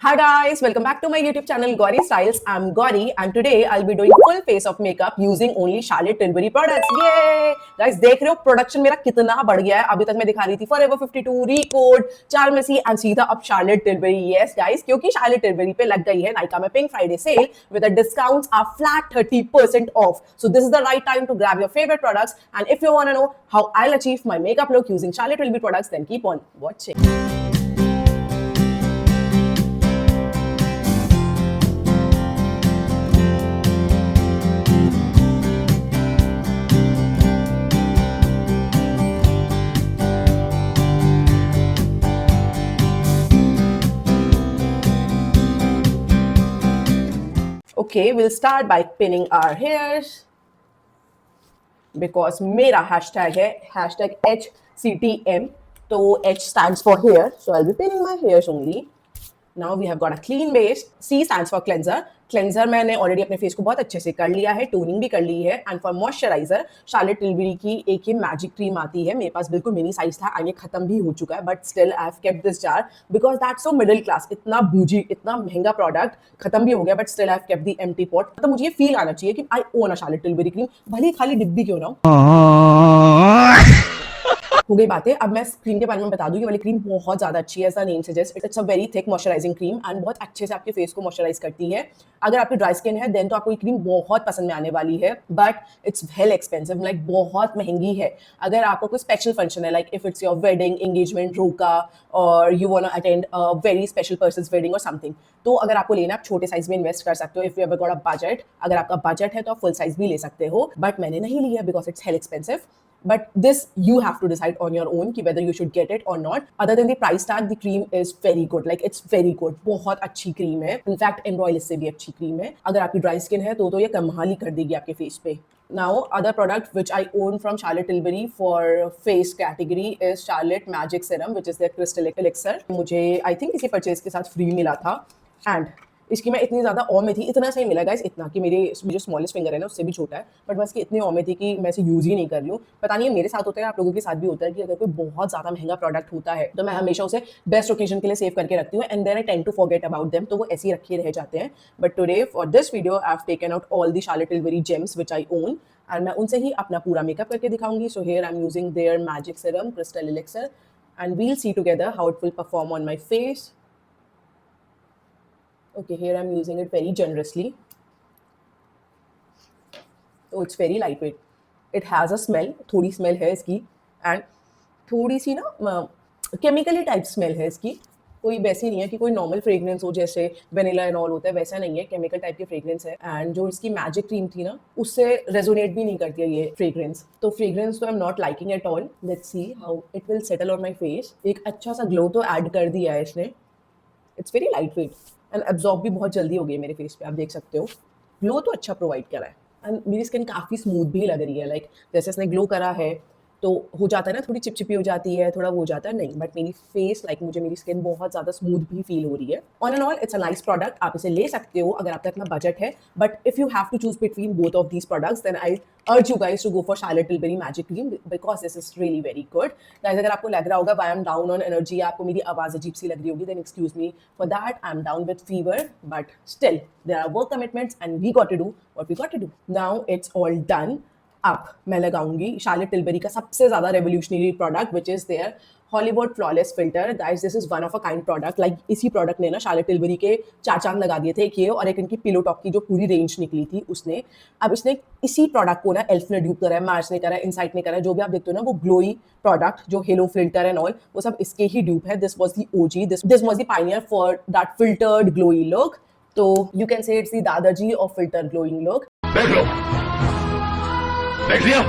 Hi guys, welcome back to my YouTube channel Gauri Styles. I'm Gauri and today I'll be doing full face of makeup using only Charlotte Tilbury products. Yay! Guys, देख रहे हो production मेरा कितना बढ़ गया है। अभी तक मैं दिखा रही थी Forever 52, Recode, Charmacy and सीधा अब Charlotte Tilbury. Yes guys, क्योंकि Charlotte Tilbury पे लग गई है Nykaa में Pink Friday sale with the discounts are flat 30% off. So this is the right time to grab your favorite products, and if you want to know how I'll achieve my makeup look using Charlotte Tilbury products, then keep on watching. Okay, we'll start by pinning our hairs because मेरा hashtag है hashtag HCTM. तो H stands for hair, so I'll be pinning my hairs only. Now we have got a clean base. C stands for cleanser. Cleanser मैंने already अपने face को बहुत अच्छे से कर लिया है, toning भी कर ली है. And for moisturizer, Charlotte Tilbury की एक ये magic cream आती है. मेरे पास बिल्कुल मिनी साइज था and ये खत्म भी हो चुका है. But still I have kept this jar because that's so middle class. इतना bougie, इतना महंगा product खत्म भी हो गया. But still I have kept the empty pot. तो मुझे ये feel आना चाहिए कि I own a Charlotte Tilbury cream. भले ही खाली डिब्बी क्यों ना हो. हो गई बातें. अब मैं क्रीम के बारे में बता दूं. ये वाली क्रीम बहुत ज्यादा अच्छी है. ऐसा name suggest it's a very thick moisturising cream and बहुत अच्छे से आपके फेस को मॉइस्चराइज करती है. अगर आपकी ड्राई स्किन है देन तो आपको ये क्रीम बहुत पसंद में आने वाली है. But it's well expensive, like बहुत महंगी है. अगर आपको कोई स्पेशल फंक्शन है, like if it's your wedding, engagement, roka or you want to attend a very special person's wedding or something, तो अगर आपको लेना, आप छोटे साइज में इन्वेस्ट कर सकते हो. If you have got a budget, अगर आपका बजट है तो आप फुल साइज भी ले सकते हो. बट मैंने नहीं लिया because it's hello expensive. But this you have to decide on your own कि whether you should get it or not. Other than the price tag, the cream is very good. Like it's very good. बहुत अच्छी cream है. In fact, Enroyal इससे भी अच्छी cream है. अगर आपकी ड्राई स्किन है तो ये कमाल ही कर देगी आपके फेस पे. Now, other product which I own from Charlotte Tilbury for face category is Charlotte Magic Serum, which is their Crystal Elixir. मुझे I think इसी परचेज के साथ फ्री मिला था. And इसकी मैं इतनी ज़्यादा ऑ में थी, इतना सही मिला गाइस, इतना कि मेरे जो स्मॉलेस्ट फिंगर है ना उससे भी छोटा है. बट मैं इसकी इतनी ऑ में थी कि मैं इसे यूज़ ही नहीं कर रही हूँ. पता नहीं है मेरे साथ होता है, आप लोगों के साथ भी होता है कि अगर कोई बहुत ज़्यादा महंगा प्रोडक्ट होता है तो मैं हमेशा उसे बेस्ट ओकेजन के लिए सेव करके रखती हूँ. And then I tend to forget about them, तो वो ऐसे ही रखे रह जाते हैं. But today for this video I have taken out all the Charlotte Tilbury gems which I own and मैं उनसे ही अपना पूरा मेकअप करके दिखाऊंगी. So here I am using their magic serum crystal elixir and we'll see together how it will perform on my face. Okay, here I'm using it very generously. So it's very lightweight. It has a smell, थोड़ी smell है इसकी and थोड़ी सी ना chemically type smell है इसकी. कोई वैसी नहीं है कि कोई नॉर्मल फ्रेग्रेंस हो जैसे वेनिला एंड ऑल होता है, वैसा नहीं है. केमिकल टाइप की फ्रेग्रेंस है. एंड जो इसकी मैजिक क्रीम थी ना उससे रेजोनेट भी नहीं करती है ये फ्रेग्रेंस. तो फ्रेग्रेंस तो आई am not liking at all. Let's see how it will settle on my face. एक अच्छा सा ग्लो तो ऐड कर दिया है इसने. It's very light weight and absorb भी बहुत जल्दी हो गई मेरे फेस पे. आप देख सकते हो ग्लो तो अच्छा प्रोवाइड करा है. एंड मेरी स्किन काफ़ी स्मूथ भी लग रही है. लाइक जैसे इसने ग्लो करा है तो हो जाता है ना, थोड़ी चिपचिपी हो जाती है, थोड़ा वो हो जाता है, नहीं. बट मेरी फेस मुझे मेरी स्किन बहुत ज़्यादा स्मूथ भी फील हो रही है. On and all it's a nice product. आप इसे ले सकते हो अगर आपका इतना बजट है. But if you have to choose between both of these products then I urge you guys to go for Charlotte Tilbury Magic Cream because this is really very good. Guys, अगर आपको लग रहा होगा I am down on energy, आपको मेरी आवाज़ अजीब सी लग रही होगी, then excuse me for that. I am down with fever, but still there are work commitments and we got to do what we got to do. Now it's all done. अब मैं लगाऊंगी Charlotte Tilbury का सबसे ज़्यादा revolutionary product which is their Hollywood Flawless Filter. Guys, this is one of a kind product. Like इसी product ने ना Charlotte Tilbury के 4 चांद लगा दिए थे. एक ये और एक इनकी पिलो टॉप की जो पूरी रेंज निकली थी उसने. अब इसने इसी प्रोडक्ट को ना एल्फ ने ड्यूप करा है, मार्स ने करा है, इनसाइट ने करा है. जो भी आप देखते हो ना वो ग्लोई प्रोडक्ट जो हेलो फिल्टर एंड ऑल, वो सब इसके ही ड्यूप है. This was the OG, this was the pioneer for that filtered glowy look. तो you can say it's the दादाजी ऑफ फिल्टर ग्लोइंग लुक. देख लिया,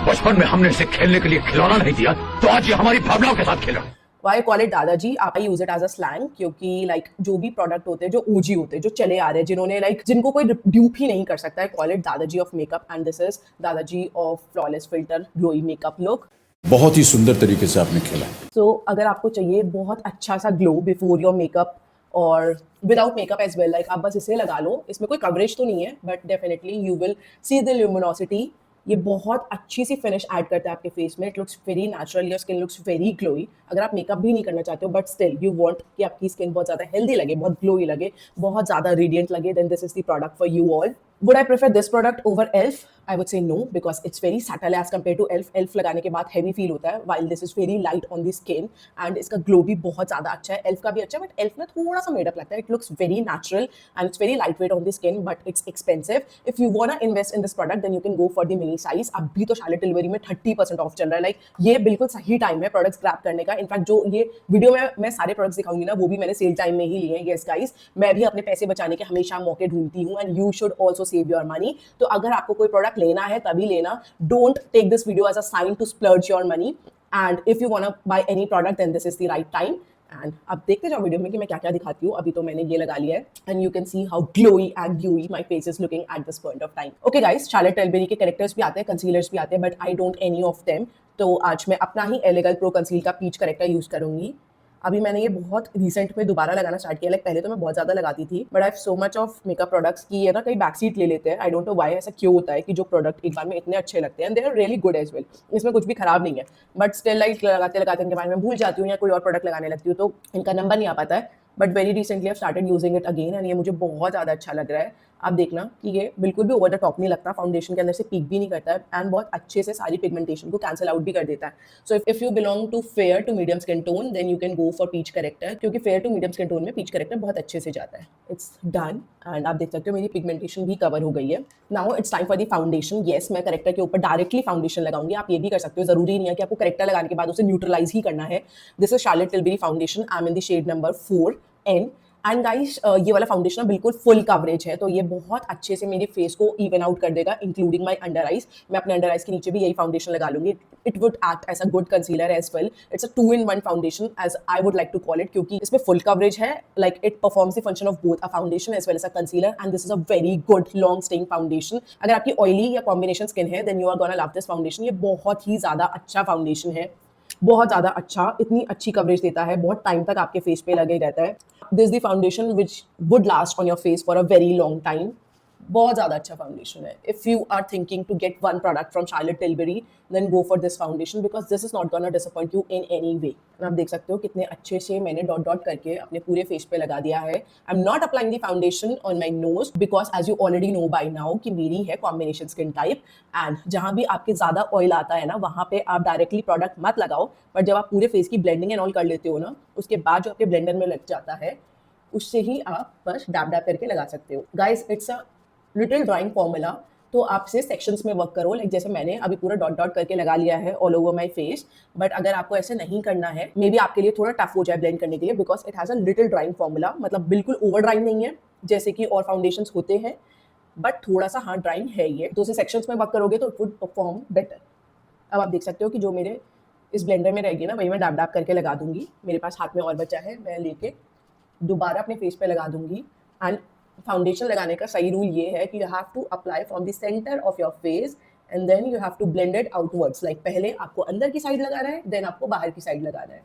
बचपन में हमने इसे खेलने के लिए खिलौना नहीं दिया तो आज ये हमारी भावनाओं के साथ खेल रहा है. Why I call it dadaji? आप use it as a slang क्योंकि लाइक जो भी प्रोडक्ट होते हैं जो ओजी होते हैं, जो चले आ रहे हैं, जिन्होंने लाइक जिनको कोई ड्यूप ही नहीं कर सकता है, कॉल इट दादाजी of makeup. And this is दादाजी of flawless filter glowy makeup look. बहुत ही सुंदर तरीके से आपने खेला. सो अगर आपको चाहिए बहुत अच्छा सा ग्लो बिफोर योर मेकअप और without makeup as well, like आप बस इसे लगा लो. इसमें कोई कवरेज तो नहीं है but definitely you will see the luminosity. ये बहुत अच्छी सी फिनिश ऐड करता है आपके फेस में. It looks very natural, your skin looks very glowy. अगर आप मेकअप भी नहीं करना चाहते हो बट स्टिल यू वांट कि आपकी स्किन बहुत ज़्यादा हेल्दी लगे, बहुत ग्लोई लगे, बहुत ज़्यादा रेडिएंट लगे, then this is the product for you all. Would I prefer this product over ELF? I would say no because it's very subtle as compared to ELF. ELF लगाने के बाद heavy feel होता है while this is very light on the skin and इसका glow भी बहुत ज़्यादा अच्छा है. ELF का भी अच्छा है but ELF में थोड़ा सा made up लगता है. It looks very natural and it's very lightweight on the skin but it's expensive. If you wanna invest in this product then you can go for the mini size. अभी तो Charlotte Tilbury में 30% off चल रहा है. Like ये बिल्कुल सही time है products grab करने का. इनफैक्ट जो ये वीडियो में मैं सारे products दिखाऊंगी ना वो भी मैंने सेल टाइम में ही लिए हैं. Yes guys, मैं भी अपने पैसे बचाने के हमेशा मौके ढूंढती हूँ and you should also save your money. तो अगर आपको कोई प्रोडक्ट लेना है तभी लेना. Don't take this video as a sign to splurge your money and if you want to buy any product then this is the right time. And अब देखते जाओ वीडियो में कि मैं क्या क्या दिखाती हूँ. अभी तो मैंने ये लगा लिया है and you can see how glowy and gooey my face is looking at this point of time. Okay guys, Charlotte Tilbury के कैरेक्टर्स भी आते हैं, कंसीलर्स भी आते हैं but I don't any of them. तो आज मैं अपना ही एलेगल प्रो कंसील का पीच करेक्टर यूज करूंगी. अभी मैंने ये बहुत रिसेंट में दोबारा लगाना स्टार्ट किया. लाइक पहले तो मैं बहुत ज़्यादा लगाती थी but I have so much of makeup products की ये ना कहीं बैक सीट ले लेते हैं. आई डोंट नो व्हाई ऐसा क्यों होता है कि जो प्रोडक्ट एक बार में इतने अच्छे लगते हैं, they are really good as well. इसमें कुछ भी खराब नहीं है बट स्टिल लाइक लगाते लगाते इनके बारे में भूल जाती हूँ या कोई और प्रोडक्ट लगाने लगती हूँ तो इनका नंबर नहीं आ पाता है. But very recently I started using it again and ये मुझे बहुत ज़्यादा अच्छा लग रहा है. आप देखना कि ये बिल्कुल भी ओवर द टॉप नहीं लगता, फाउंडेशन के अंदर से पीक भी नहीं करता है एंड बहुत अच्छे से सारी पिगमेंटेशन को कैंसिल आउट भी कर देता है. So if you belong to fair to medium skin tone then you can go for peach corrector क्योंकि fair to medium skin tone में पीच करेक्टर बहुत अच्छे से जाता है. इट्स डन एंड आप देख सकते हो मेरी पिगमेंटेशन भी कवर हो गई है. Now it's time for the foundation. Yes, मैं करेक्टर के ऊपर डायरेक्टली फाउंडेशन लगाऊंगी. आप ये भी कर सकते हो, जरूरी नहीं है कि आपको करेक्टर लगाने के बाद उसे न्यूट्रलाइज ही करना है. This is Charlotte Tilbury foundation. I am in the shade number 4N. And guys ये वाला फाउंडेशन बिल्कुल फुल कवरेज है तो ये बहुत अच्छे से मेरे फेस को इवन आउट कर देगा इंक्लूडिंग माय अंडर आइज. मैं अपने अंडर आइज के नीचे भी यही फाउंडेशन लगा लूंगी. It would act as a good concealer as well. It's a 2-in-1 foundation as I would like to call it क्योंकि इसमें फुल कवरेज है. Like it performs the function of both a foundation as well as a concealer and this is a very good long staying foundation. अगर आपकी oily या combination skin है then you are gonna love this foundation. ये बहुत ही ज़्यादा अच्छा foundation है, बहुत ज़्यादा अच्छा. इतनी अच्छी कवरेज देता है, बहुत टाइम तक आपके फेस पे लगे रहता है. This the foundation which would last on your face for a very long time. बहुत ज़्यादा अच्छा फाउंडेशन है. If you are thinking to get one product from Charlotte Tilbury then go for this foundation because this is not gonna disappoint you in any way. आप देख सकते हो कितने अच्छे से मैंने डॉट डॉट करके अपने पूरे फेस पे लगा दिया है. I am not applying the foundation on my nose because as you already know by now कि मेरी है कॉम्बिनेशन स्किन टाइप एंड जहाँ भी आपके ज़्यादा ऑयल आता है ना वहाँ पे आप डायरेक्टली प्रोडक्ट मत लगाओ. बट जब आप पूरे फेस की ब्लेंडिंग एंड ऑल कर लेते हो ना उसके बाद जो आपके ब्लेंडर में लग जाता है उससे ही आप बस डैब डैब करके लगा सकते हो. Guys it's a little drawing formula. तो आपसे सेक्शंस में वर्क करो. लाइक जैसे मैंने अभी पूरा डॉट डॉट करके लगा लिया है all over my face. But अगर आपको ऐसे नहीं करना है मे बी आपके लिए थोड़ा टफ हो जाए ब्लेंड करने के लिए because it has a little drawing formula. मतलब बिल्कुल ओवर ड्राइंग नहीं है जैसे कि और फाउंडेशंस होते हैं बट थोड़ा सा हाँ ड्राइंग है ये. तो उसे सेक्शंस में वर्क करोगे तो इट वुड परफॉर्म बेटर. अब आप देख सकते हो कि जो मेरे इस ब्लेंडर में रहेगी ना वही मैं डैब डैब करके लगा दूंगी. मेरे पास हाथ में और बचा है, मैं लेके दोबारा अपने फेस पे लगा दूंगी. एंड फाउंडेशन लगाने का सही रूल ये है कि you have to apply from the centre of your face and then you have to blend it outwards. Like पहले आपको अंदर की साइड लगाना है देन आपको बाहर की साइड लगाना है.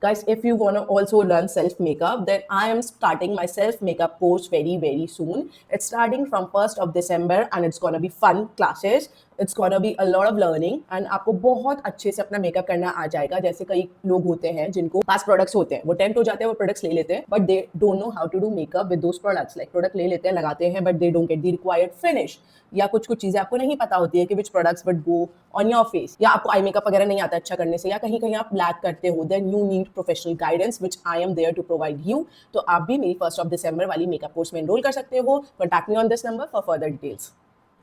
Guys, if you want to also learn self makeup, then I am starting my self makeup course very soon. It's starting from 1st of December and it's gonna be fun classes. It's gonna be a lot of learning and आपको बहुत अच्छे से अपना makeup करना आ जाएगा. जैसे कई लोग होते हैं जिनको पास प्रोडक्ट्स होते हैं, वो टेम्प्ट हो जाते हैं, वो प्रोडक्ट्स ले लेते हैं but they don't know how to do makeup with those products. Like product ले लेते हैं, लगाते हैं but they don't get the required finish. या कुछ चीज़ें आपको नहीं पता होती है कि which products would go on your face. या आपको आई मेकअप वगैरह नहीं आता अच्छा करने से या कहीं कहीं आप लैक करते हो. Then you need professional guidance which I am there to provide you. तो आप भी मेरी 1st of December वाली मेकअप कोर्स में एनरोल कर सकते हो. Contact me on this number for further details.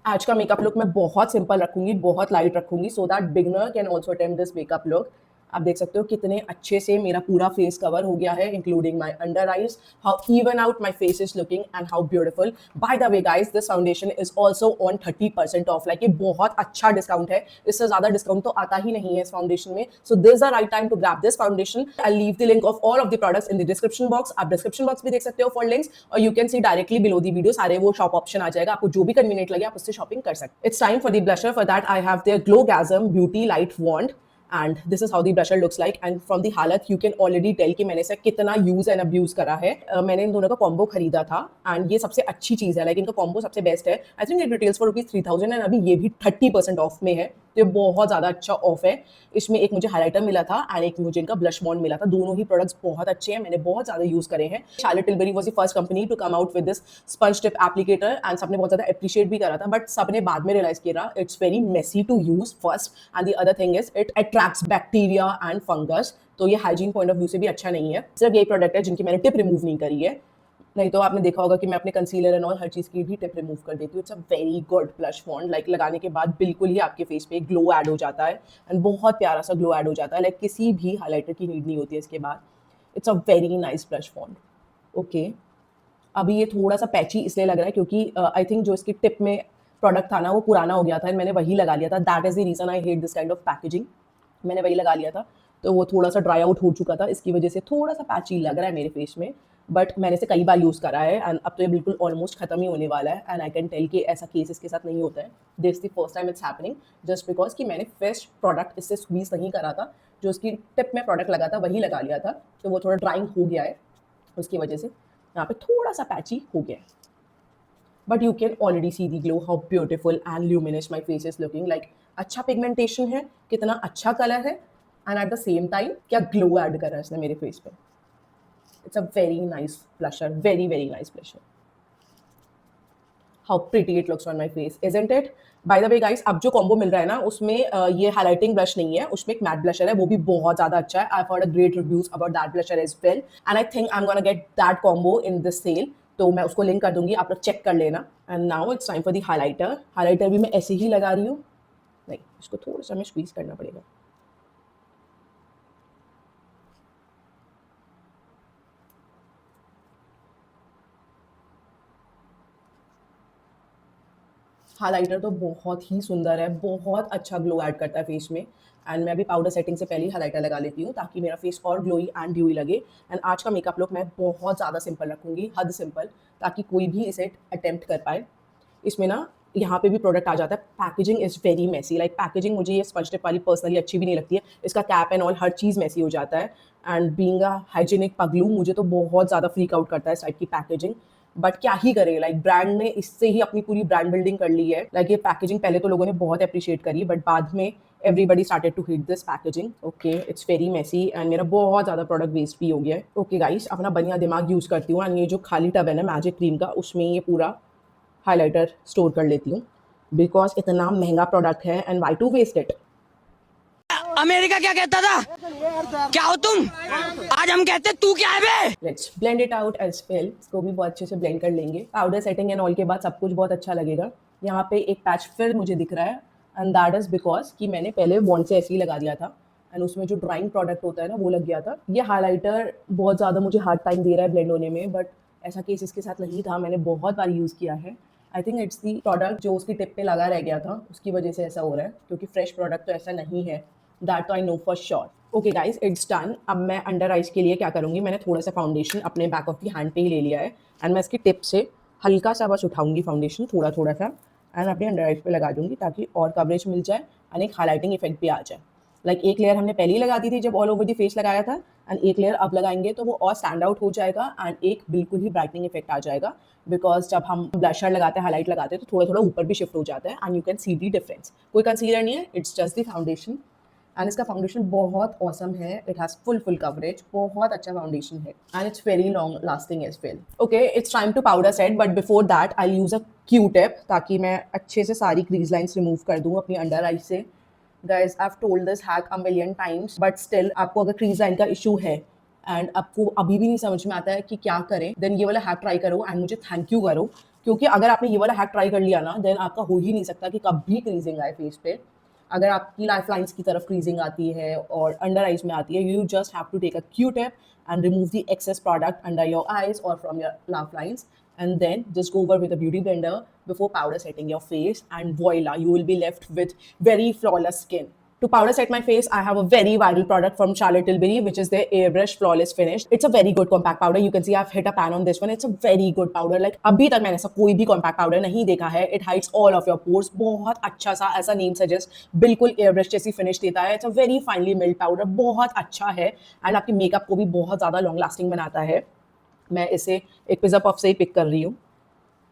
आज का मेकअप लुक मैं बहुत सिंपल रखूंगी, बहुत लाइट रखूंगी so that beginner can also attempt this makeup look. आप देख सकते हो कितने अच्छे से मेरा पूरा फेस कवर हो गया है including my under eyes. How even out my face is looking and how beautiful. Bye the way guys this foundation is also on 30% of. Like ये बहुत अच्छा डिस्काउंट है. इससे ज़्यादा डिस्काउंट तो आता ही नहीं है इस फाउंडेशन में. So this is the right time to grab this foundation. I leave the link of all of the products in the description box. आप डिस्क्रिप्शन बॉक्स भी देख सकते हो फॉर लिंक्स और you can see directly below the video सारे वो shop option आ जाएगा. आपको जो भी कन्वीनियंट लगे आप उससे शॉपिंग कर सकते. It's time for the blusher. For that I have their Glowgasm beauty light wand. And this is how the blusher looks like and from the हालत यू कैन ऑलरेडी टेल कि मैंने इसे कितना यूज एंड अब्यूज करा है। मैंने इन दोनों का कॉम्बो खरीदा था एंड ये सबसे अच्छी चीज़ है, लाइक इनका कॉम्बो सबसे बेस्ट है। I think it retails for ₹3,000 and अभी ये भी 30% ऑफ में है, तो ये बहुत ज़्यादा अच्छा ऑफ है। इसमें एक मुझे हाइलाइटर मिला था एंड एक मुझे इनका ब्लश बॉन्ड मिला था। दोनों ही प्रोडक्ट्स बहुत अच्छे हैं, मैंने बहुत ज़्यादा यूज़ करे हैं। Charlotte Tilbury was the first company to come out with this sponge tip applicator and सबने बहुत ज़्यादा अप्रिशिएट भी करा था, बट सबने बाद में रियलाइज किया it's very messy to use first and the other thing is it attracts bacteria and fungus, तो ये हाइजीन पॉइंट ऑफ व्यू से भी अच्छा नहीं है। सिर्फ यही प्रोडक्ट है जिनकी मैंने टिप रिमूव नहीं करी है, नहीं तो आपने देखा होगा कि मैं अपने कंसीलर एंड ऑल हर चीज़ की भी टिप रिमूव कर देती हूँ। It's a very good blush bond, like लगाने के बाद बिल्कुल ही आपके फेस पे ग्लो ऐड हो जाता है एंड बहुत प्यारा सा ग्लो ऐड हो जाता है, लाइक किसी भी हाइलाइटर की नीड नहीं होती है इसके बाद। It's a very nice blush bond. Okay, अभी ये थोड़ा सा पैची इसलिए लग रहा है क्योंकि आई थिंक जो इसकी टिप में प्रोडक्ट था ना वो पुराना हो गया था एंड मैंने वही लगा लिया था। That is the reason I hate this kind of packaging. मैंने वही लगा लिया था तो वो थोड़ा सा ड्राई आउट हो चुका था, इसकी वजह से थोड़ा सा पैची लग रहा है मेरे फेस में, बट मैंने इसे कई बार यूज़ करा है एंड अब तो ये बिल्कुल ऑलमोस्ट खत्म ही होने वाला है एंड आई कैन टेल कि ऐसा केस इसके साथ नहीं होता है। This the first time it's happening just because कि मैंने फ्रेश प्रोडक्ट इससे स्क्वीज नहीं करा था, जो उसकी टिप में प्रोडक्ट लगा था वही लगा लिया था, तो वो थोड़ा ड्राइंग हो गया है, उसकी वजह से यहाँ पे थोड़ा सा पैची हो गया है। But you can already see the glow, how beautiful and luminous my face is looking like. अच्छा पिगमेंटेशन है, कितना अच्छा कलर है and at the same time क्या ग्लो ऐड करा है इसने मेरे फेस पे। It's a very nice blusher, very very nice blusher. How pretty it looks on my face, isn't it? By the way guys, अब जो combo मिल रहा है ना उसमें ये हाइलाइटिंग ब्लश नहीं है, उसमें एक मैट ब्लशर है, वो भी बहुत ज्यादा अच्छा है। I heard a great reviews about that blusher as well and I think I am gonna get that combo in this sale, तो मैं उसको लिंक कर दूंगी, आप लोग चेक कर लेना। And now it's time for the highlighter. Highlighter भी मैं ऐसे ही लगा रही हूँ, नहीं इसको थोड़ा सा हमें स्क्वीज करना पड़ेगा। हाइलाइटर तो बहुत ही सुंदर है, बहुत अच्छा ग्लो ऐड करता है फेस में एंड मैं अभी पाउडर सेटिंग से पहले ही हाइलाइटर लगा लेती हूँ ताकि मेरा फेस और ग्लोई एंड ड्यूई लगे। एंड आज का मेकअप लुक मैं बहुत ज़्यादा सिंपल रखूँगी, हद सिंपल, ताकि कोई भी इसे अटेम्प्ट कर पाए। इसमें ना यहाँ पे भी प्रोडक्ट आ जाता है। Packaging is very messy, like packaging मुझे ये स्पंज टिप वाली पर्सनली अच्छी भी नहीं लगती है, इसका कैप एंड ऑल हर चीज़ मेसी हो जाता है एंड बीइंग अ हाइजीनिक पगलू मुझे तो बहुत ज़्यादा फ्रीक आउट करता है इस टाइप की पैकेजिंग। बट क्या ही करे, लाइक ब्रांड ने इससे ही अपनी पूरी ब्रांड बिल्डिंग कर ली है। लाइक ये पैकेजिंग पहले तो लोगों ने बहुत अप्रिशिएट करी, बट बाद में everybody started to hit this packaging. Okay, it's very messy and मेरा बहुत ज़्यादा प्रोडक्ट वेस्ट भी हो गया है। ओके गाइस, अपना बढ़िया दिमाग यूज़ करती हूँ एंड ये जो खाली टब है ना मैजिक क्रीम का, उसमें ये पूरा हाइलाइटर स्टोर कर लेती हूँ बिकॉज इतना महंगा प्रोडक्ट है and why to waste it. America क्या कहता था, क्या हो तुम? आज हम कहते तू क्या है बे? Let's blend it out as well. इसको भी बहुत अच्छे से ब्लेंड कर लेंगे। पाउडर सेटिंग एंड ऑल के बाद सब कुछ बहुत अच्छा लगेगा। यहाँ पे एक पैच फिर मुझे दिख रहा है एंड दैट इज बिकॉज कि मैंने पहले बॉन्ड से ऐसे ही लगा दिया था एंड उसमें जो ड्राइंग प्रोडक्ट होता है ना वो लग गया था। ये हाइलाइटर बहुत ज़्यादा मुझे हार्ड टाइम दे रहा है ब्लेंड होने में, बट ऐसा केस इसके साथ नहीं था, मैंने बहुत बार यूज़ किया है। आई थिंक इट्स दी प्रोडक्ट जो उसकी टिप पे लगा रह गया था उसकी वजह से ऐसा हो रहा है, क्योंकि फ्रेश प्रोडक्ट तो ऐसा नहीं है, दैट तो I know for sure. Okay guys, it's done. अब मैं अंडर आइज के लिए क्या करूँगी, मैंने थोड़ा सा फाउंडेशन अपने बैक ऑफ दी हैंड पे ही ले लिया है एंड मैं इसकी टिप से हल्का सा बस उठाऊंगी फाउंडेशन, थोड़ा थोड़ा सा, एंड अपने अंडर आइज पे लगा दूंगी ताकि और कवरेज मिल जाए एंड एक हाईलाइटिंग इफेक्ट भी आ जाए। लाइक एक लेयर हमने पहले ही लगा दी थी जब ऑल ओवर द फेस लगाया था एंड एक लेयर अब लगाएंगे तो वो और स्टैंड आउट हो जाएगा एंड एक बिल्कुल ही ब्राइटनिंग इफेक्ट आ जाएगा। बिकॉज जब हम ब्लशर लगाते हैं, हाईलाइट लगाते हैं, तो थोड़ा थोड़ा ऊपर भी शिफ्ट हो जाता है and you can see the difference. कोई कंसीलर नहीं है, it's just the foundation and इसका फाउंडेशन बहुत ऑसम है। इट हैज़ फुल कवरेज, बहुत अच्छा फाउंडेशन है and it's very long lasting as well. Okay, it's time to powder set, but before that I use a Q tip ताकि मैं अच्छे से सारी क्रीज लाइन्स रिमूव कर दूँ अपनी अंडर आई से। Guys, I have told this hack a million times, but still आपको अगर क्रीज लाइन का इशू है एंड आपको अभी भी नहीं समझ में आता है कि क्या करें, देन ये वाला हैक ट्राई करो एंड मुझे थैंक यू करो, क्योंकि अगर आपने ये वाला हैक ट्राई कर लिया ना देन आपका हो ही नहीं सकता कि कभी क्रीजिंग आए फेस पे। अगर आपकी लाइफ लाइन्स की तरफ क्रीजिंग आती है और अंडर आइज में आती है, you just have to take a Q tip and remove the excess product under your eyes or from your laugh lines, and then just go over with a beauty blender before powder setting your face, and voila, you will be left with very flawless skin. To powder set my face, I have a very viral product from Charlotte Tilbury, which is their Airbrush Flawless Finish. It's a very good compact powder. You can see I've hit a pan on this one. It's a very good powder. Like अभी तक मैंने ऐसा कोई भी compact powder नहीं देखा है. It hides all of your pores. बहुत अच्छा सा, ऐसा name suggest, बिल्कुल airbrush जैसी finish देता है. It's a very finely milled powder. बहुत अच्छा है and आपके मेकअप को भी बहुत ज़्यादा long lasting बनाता है. मैं इसे एक पिज़्ज़ा पफ से ही पिक कर रही हूँ.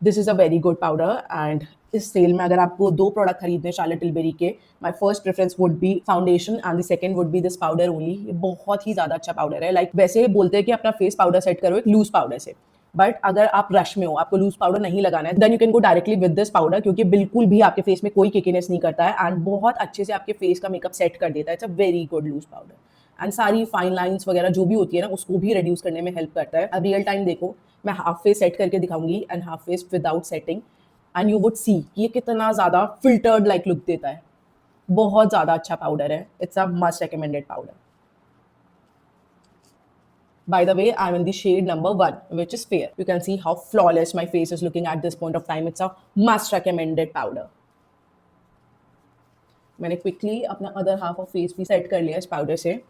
This is a very good powder and इस सेल में अगर आपको 2 प्रोडक्ट खरीदने शार्लेट टिलबरी के, my first preference would be foundation and the second would be this powder only. ये बहुत ही ज़्यादा अच्छा पाउडर है. लाइक वैसे बोलते हैं कि अपना फेस पाउडर सेट करो एक लूज पाउडर से, बट अगर आप रश में हो, आपको लूज पाउडर नहीं लगाना है, then you can go directly with this powder, क्योंकि बिल्कुल भी आपके फेस में कोई किकीनेस नहीं करता है एंड बहुत अच्छे से आपके फेस का मेकअप सेट कर देता है. It's a very good loose powder and सारी फाइन लाइंस वगैरह जो भी होती है ना, उसको भी रिड्यूस करने में हेल्प करता है. अब रियल टाइम देखो, मैं हाफ फेस सेट करके दिखाऊंगी and half face without setting and you would see ये कितना ज़्यादा फिल्टर्ड लाइक लुक देता है. बहुत ज़्यादा अच्छा पाउडर है. It's a must recommended powder. By the way, I'm in the shade number 1, which is fair. You can see how flawless my face is looking at this point of time. It's a must recommended powder. मैंने quickly अपना other half of face भी set कर लिया इस powder से.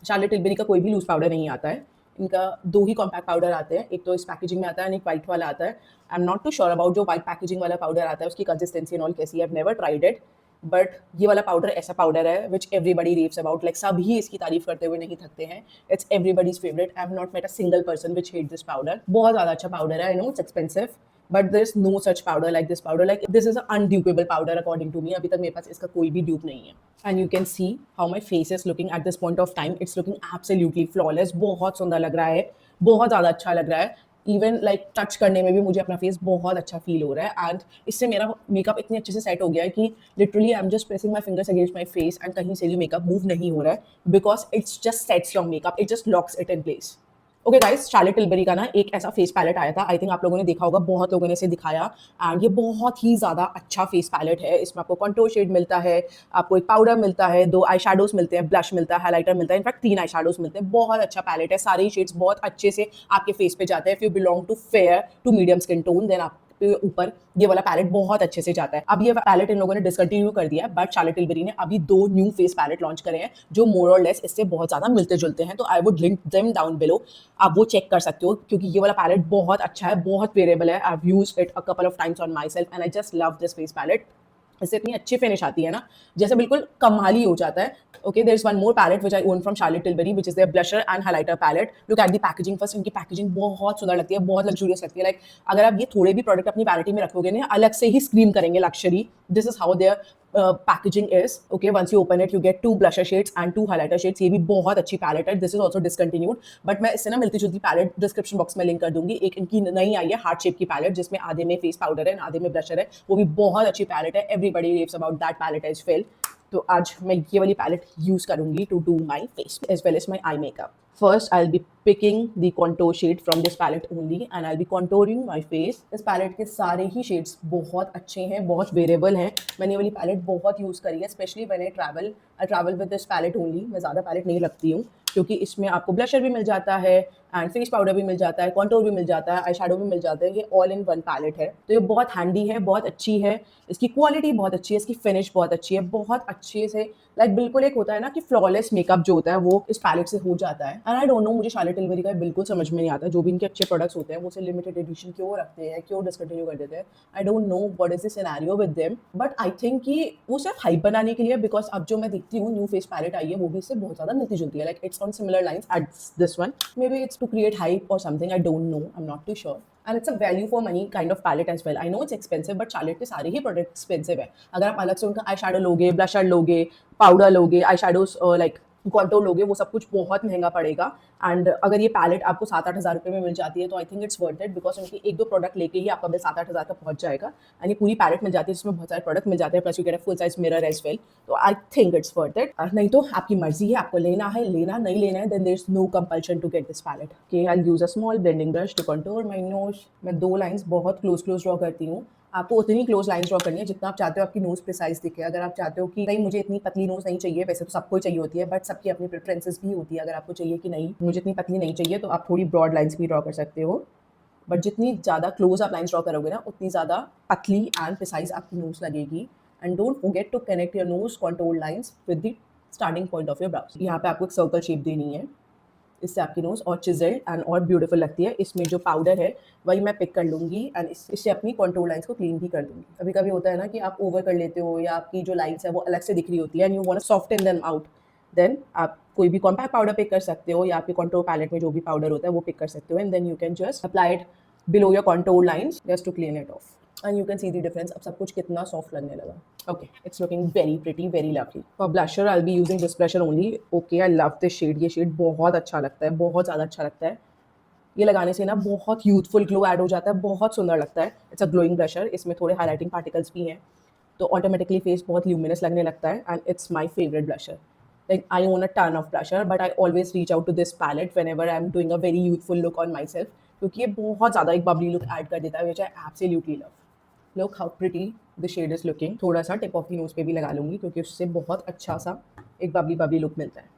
Charlotte Tilbury का कोई भी लूज पाउडर नहीं आता है. इनका 2 ही कॉम्पैक्ट पाउडर आते हैं. एक तो इस पैकेजिंग में आता है और एक वाइट वाला आता है. I am not too sure about जो वाइट पैकेजिंग वाला पाउडर आता है उसकी कंसिस्टेंसी एंड ऑल कैसी है. I have never tried it, but ये वाला पाउडर ऐसा पाउडर है which everybody raves about. Like सभी इसकी तारीफ करते हुए नहीं थकते हैं. It's everybody's favourite. I have not met a single person which hate this powder. बहुत ज़्यादा अच्छा पाउडर है. I know it's expensive, but there is no such powder like this powder. Like this is an undupable powder according to me. अभी तक मेरे पास इसका कोई भी dupe नहीं है. And you can see how my face is looking at this point of time. It's looking absolutely flawless. बहुत सुंदर लग रहा है, बहुत ज़्यादा अच्छा लग रहा है. इवन लाइक टच करने में भी मुझे अपना फेस बहुत अच्छा फील हो रहा है. एंड इससे मेरा मेकअप इतने अच्छे से सेट हो गया है कि literally I am just pressing my fingers against my face and कहीं से भी मेकअप मूव नहीं हो रहा है, because it's just sets your makeup. It just locks it in place. Okay guys, Charlotte Tilbury का ना एक ऐसा फेस पैलेट आया था. आई थिंक आप लोगों ने देखा होगा, बहुत लोगों ने इसे दिखाया. एंड ये बहुत ही ज़्यादा अच्छा फेस पैलेट है. इसमें आपको कंटूर शेड मिलता है, आपको एक पाउडर मिलता है, 2 आई शैडोज मिलते हैं, ब्लश मिलता है, हाइलाइटर मिलता है, इनफैक्ट 3 आई शैडोज मिलते हैं. बहुत अच्छा पैलेट है. सारे शेड्स बहुत अच्छे से आपके फेस पे जाते हैं. If you belong to fair to medium skin tone, then आप ऊपर ये वाला पैलेट बहुत अच्छे से जाता है. अब ये पैलेट इन लोगों ने डिसकंटिन्यू कर दिया है, बट शार्लेट टिलबरी ने अभी 2 न्यू फेस पैलेट लॉन्च करे हैं जो मोर और लेस इससे बहुत ज़्यादा मिलते जुलते हैं. तो I would link them down below. आप वो चेक कर सकते हो, क्योंकि ये वाला पैलेट बहुत अच्छा है, बहुत वेरिएबल है. I have used it a couple of times on myself and I just love this face palette. इससे इतनी अच्छी फिनिश आती है ना, जैसे बिल्कुल कमाली हो जाता है. Okay, there is one more palette which I own from Charlotte Tilbury, which is their blusher and highlighter palette. Look at the packaging first. इनकी पैकेजिंग बहुत सुंदर लगती है, बहुत लग्जूरियस लगती है. लाइक अगर आप ये थोड़े भी प्रोडक्ट अपनी वैनिटी में रखोगे ना, अलग से ही स्क्रीम करेंगे luxury. This is how their packaging is. Okay, once you open it, you get 2 blusher shades and 2 highlighter shades. ये भी बहुत अच्छी पैलेट है. This is also discontinued, but मैं इससे ना मिलती जुलती पैलेट डिस्क्रिप्शन बॉक्स में लिंक कर दूंगी. एक इनकी नई आई है हार्ट शेप की पैलेट, जिसमें आधे में फेस पाउडर है, आधे में ब्लशर है. वो भी बहुत अच्छी पैलेट है. Everybody raves about that palette as well. तो आज मैं ये वाली पैलेट यूज करूंगी to do my face as well as my eye makeup. First, I'll be picking the contour shade from this palette only and I'll be contouring my face. इस palette के सारे ही shades बहुत अच्छे हैं, बहुत variable हैं. मैंने ये वाली पैलेट बहुत यूज़ करी है, specially when I travel with this palette only. मैं ज़्यादा पैलेट नहीं रखती हूँ, क्योंकि इसमें आपको ब्लशर भी मिल जाता है एंड फेस पाउडर भी मिल जाता है, कॉन्टोर भी मिल जाता है, आई शैडो भी मिल जाता है. ये ऑल इन वन पैलेट है, तो ये बहुत हैंडी है, बहुत अच्छी है. इसकी क्वालिटी बहुत अच्छी है, इसकी फिनिश बहुत अच्छी है. बहुत अच्छे से लाइक बिल्कुल एक होता है ना कि फ्लॉलेस मेकअप जो होता है वो इस पैलेट से हो जाता है. एंड आई डोंट नो, मुझे शार्लेट टिलबरी का बिल्कुल समझ में नहीं आता. जो भी इनके अच्छे प्रोडक्ट्स होते हैं वो से लिमिटेड एडिशन क्यों रखते हैं, क्यों डिसकंटिन्यू कर देते हैं. आई don't know what is the scenario with them, but I think कि वो सिर्फ हाइप बनाने के लिए, बिकॉज अब जो मैं देखती हूँ न्यू फेस पैलेट आई है वो भी इससे बहुत ज़्यादा मिलती जुलती है. Like it's on similar lines as this one. Maybe it's to create hype और something. I don't know, I am not too sure. And it's a value for money kind of palette as well. I know it's expensive, but Charlotte के सारे ही product expensive है. अगर आप अलग से उनका eye shadow लोगे, ब्लशर लोगे, पाउडर लोगे, आई शैडोज लाइक कॉन्टोर लोगे, वो सब कुछ बहुत महंगा पड़ेगा. एंड अगर ये पैलेट आपको 7-8 हज़ार रुपये में मिल जाती है तो I think it's worth it, because उनकी 1-2 प्रोडक्ट लेके ही आपका बिल 7-8 हज़ार तक पहुंच जाएगा. एंड ये पूरी पैलेट मिल जाती है जिसमें बहुत सारे प्रोडक्ट मिल जाते हैं, plus you get a full size mirror as well. तो I think it's worth it. नहीं तो आपकी मर्जी है, आपको लेना है लेना, नहीं लेना है, then there is no compulsion to get this palette. Okay, I use a small blending brush to contour my nose. मैं 2 लाइंस बहुत क्लोज ड्रॉ करती हूँ. आपको उतनी क्लोज लाइंस ड्रॉ करनी है जितना आप चाहते हो आपकी नोज प्रिसाइज दिखे. अगर आप चाहते हो कि नहीं मुझे इतनी पतली नोज नहीं चाहिए, वैसे तो सबको चाहिए होती है, बट सबकी अपनी प्रेफरेंसेस भी होती है. अगर आपको चाहिए कि नहीं मुझे इतनी पतली नहीं चाहिए, तो आप थोड़ी ब्रॉड लाइंस भी ड्रॉ कर सकते हो. बट जितनी ज़्यादा क्लोज आप लाइंस ड्रॉ करोगे ना, उतनी ज़्यादा पतली एंड प्रिसाइज आपकी नोज लगेगी. And don't forget to connect your nose contour lines with the starting point of your brows. यहाँ पे आपको एक सर्कल शेप देनी है, इससे आपकी नोज और चिजल्ड एंड और ब्यूटीफुल लगती है। इसमें जो पाउडर है वही मैं पिक कर लूँगी एंड इससे अपनी कॉन्टूर लाइंस को क्लीन भी कर दूँगी। कभी कभी होता है ना कि आप ओवर कर लेते हो या आपकी जो लाइंस है वो अलग से दिख रही होती है and you want to soften them out, then आप कोई भी कॉम्पैक्ट पाउडर पिक कर सकते हो या आपके कॉन्टूर पैलेट में जो भी पाउडर होता है वो पिक कर सकते हो and then you can just apply it below your contour lines just to clean it off and you can see the difference. अब सब कुछ कितना सॉफ्ट लगने लगा। Okay, it's looking very pretty, very lovely. For blusher I will be using this blusher only. Okay, I love this shade. ये shade बहुत अच्छा लगता है, बहुत ज़्यादा अच्छा लगता है। ये लगाने से ना बहुत यूथफुल ग्लो ऐड हो जाता है, बहुत सुंदर लगता है। इट्स अ ग्लोइंग ब्लशर, इसमें थोड़े हाईलाइटिंग पार्टिकल्स भी हैं तो ऑटोमेटिकली फेस बहुत ल्यूमिनस लगने लगता है and it's my favourite blusher. Like I own a ton of blusher, but I always reach out to this palette whenever I'm doing a very youthful look on myself, क्योंकि ये बहुत ज़्यादा एक Babli look add कर देता है, which I absolutely love. Look how pretty the shade is looking. थोड़ा सा टिप ऑफ द नोज पे भी लगा लूँगी क्योंकि उससे बहुत अच्छा सा एक बबली लुक मिलता है।